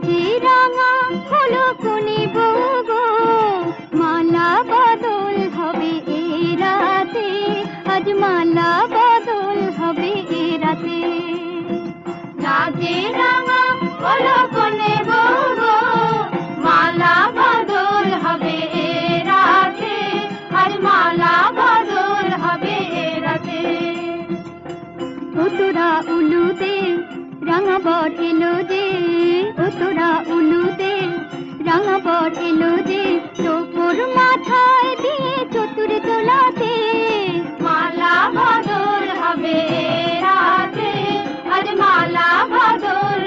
যে রাঙা হলো কোনে বউ গো, মালা বদল হবে এ রাতে, আজ মালা বদল হবে এ রাতে। যে রাঙা হলো কোনে বউ গো, মালা বদল হবে এ রাতে, আজ মালা বদল হবে এ রাতে। ও তোরা উলুতে রাঙা বর এলো যে, ও তোরা উলুতে রাঙা বর এলো যে, তোর মাথায় দিয়ে চতুর তোলাতে, মালা বদল হবে রাতে, আজ মালা বদল